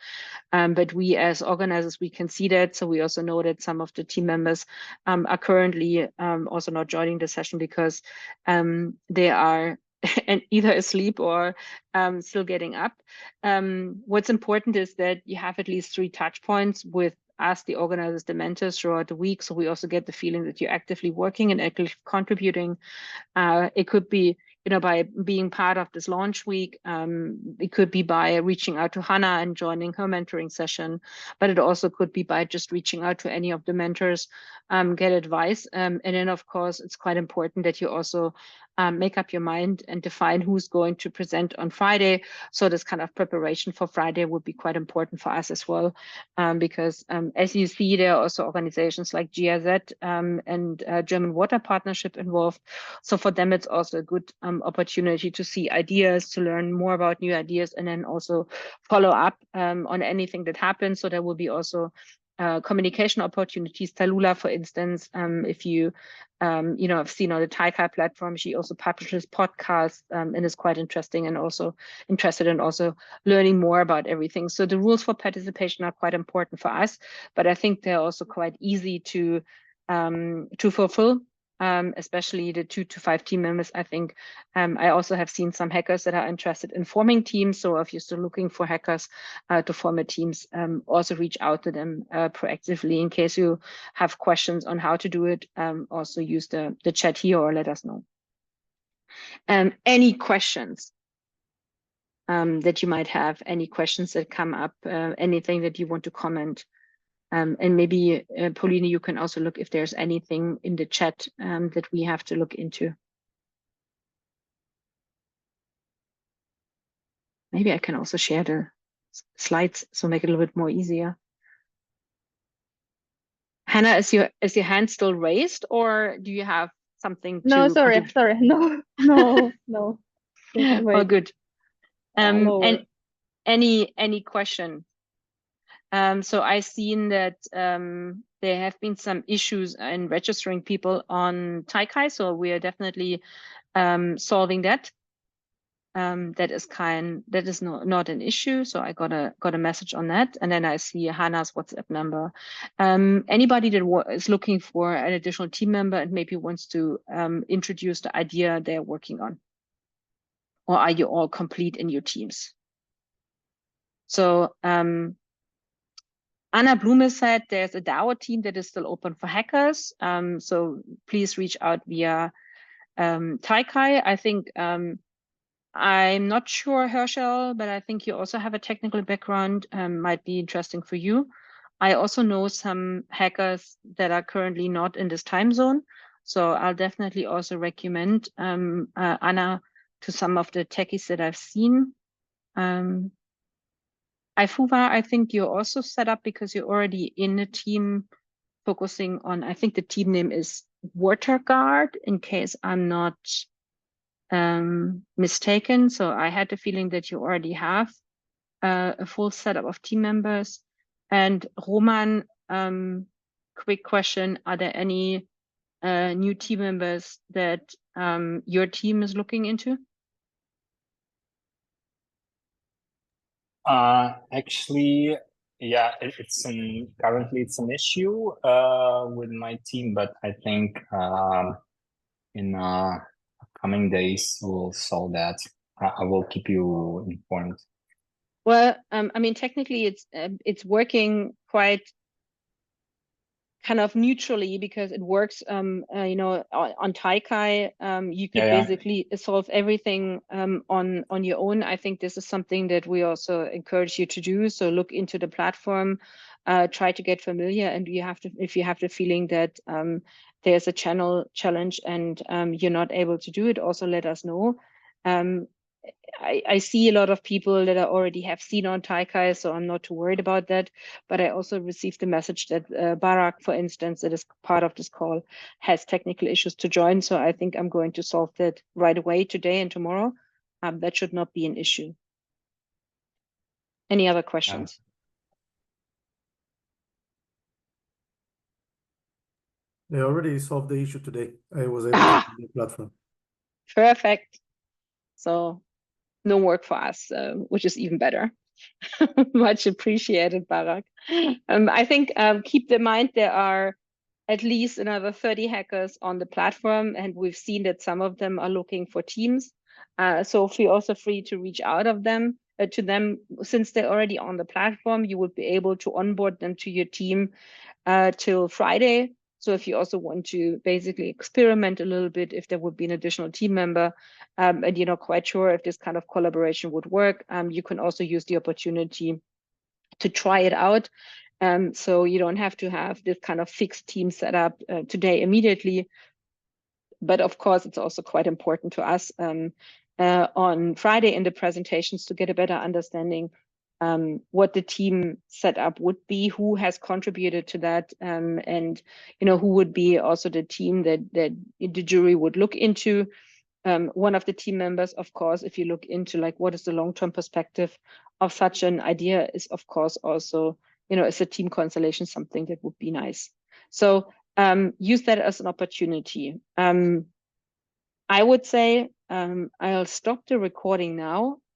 S1: But we as organizers, we can see that. So we also know that some of the team members are currently also not joining the session because they are and either asleep or still getting up. What's important is that you have at least 3 touch points with us, the organizers, the mentors throughout the week. So we also get the feeling that you're actively working and actively contributing. It could be, you know, by being part of this launch week. It could be by reaching out to Hannah and joining her mentoring session, but it also could be by just reaching out to any of the mentors, get advice. And then, of course, it's quite important that you also make up your mind and define who's going to present on Friday. So this kind of preparation for Friday would be quite important for us as well, because as you see, there are also organizations like GIZ and German Water Partnership involved. So for them, it's also a good opportunity to see ideas, to learn more about new ideas, and then also follow up on anything that happens. So there will be also communication opportunities. Talula, for instance, if you you know, I've seen on the Taikai platform, she also publishes podcasts and is quite interesting and also interested in also learning more about everything. So the rules for participation are quite important for us, but I think they're also quite easy to fulfill. Especially the 2 to 5 team members. I think I also have seen some hackers that are interested in forming teams. So if you're still looking for hackers to form a teams, also reach out to them proactively in case you have questions on how to do it. Also use the chat here or let us know. Any questions that you might have, any questions that come up, anything that you want to comment? And maybe, Pauline, you can also look if there's anything in the chat that we have to look into. Maybe I can also share the slides, so make it a little bit more easier. Hannah, is your hand still raised, or do you have something to contribute?
S3: Sorry. No.
S1: Oh, good.
S3: And
S1: any question? So I've seen that there have been some issues in registering people on Taikai, so we are definitely solving that. That is not an issue. So I got a message on that, and then I see Hannah's WhatsApp number. Anybody that is looking for an additional team member and maybe wants to introduce the idea they're working on, or are you all complete in your teams? So Anna Blume said there's a DAO team that is still open for hackers. So please reach out via Taikai. I think I'm not sure, Herschel, but I think you also have a technical background, might be interesting for you. I also know some hackers that are currently not in this time zone. So I'll definitely also recommend Anna to some of the techies that I've seen. Ifuva, I think you're also set up because you're already in a team focusing on, I think the team name is WaterGuard, in case I'm not mistaken. So I had the feeling that you already have a full setup of team members. And Roman, quick question, are there any new team members that your team is looking into?
S2: Actually, yeah, currently it's an issue with my team, but I think in coming days we'll solve that. I will keep you informed.
S1: Well, I mean, technically it's working quite kind of neutrally because it works, you know, on Taikai. You could basically solve everything on your own. I think this is something that we also encourage you to do. So look into the platform, try to get familiar, and if you have the feeling that there's a channel challenge and you're not able to do it, also let us know. I see a lot of people that I already have seen on Taikai, so I'm not too worried about that. But I also received the message that Barak, for instance, that is part of this call, has technical issues to join. So I think I'm going to solve that right away today and tomorrow. That should not be an issue. Any other questions?
S9: I already solved the issue today. I was able to use the platform.
S1: Perfect. So no work for us, which is even better. Much appreciated, Barak. I think keep in mind there are at least another 30 hackers on the platform, and we've seen that some of them are looking for teams. So feel also free to reach out to them. Since they're already on the platform, you would be able to onboard them to your team till Friday. So if you also want to basically experiment a little bit, if there would be an additional team member, and you're not quite sure if this kind of collaboration would work, you can also use the opportunity to try it out. So you don't have to have this kind of fixed team set up today immediately. But of course, it's also quite important to us on Friday in the presentations to get a better understanding what the team setup would be, who has contributed to that, and who would be also the team that the jury would look into. One of the team members, of course, if you look into like what is the long-term perspective of such an idea, is of course also, as a team constellation, something that would be nice. So use that as an opportunity. I would say I'll stop the recording now.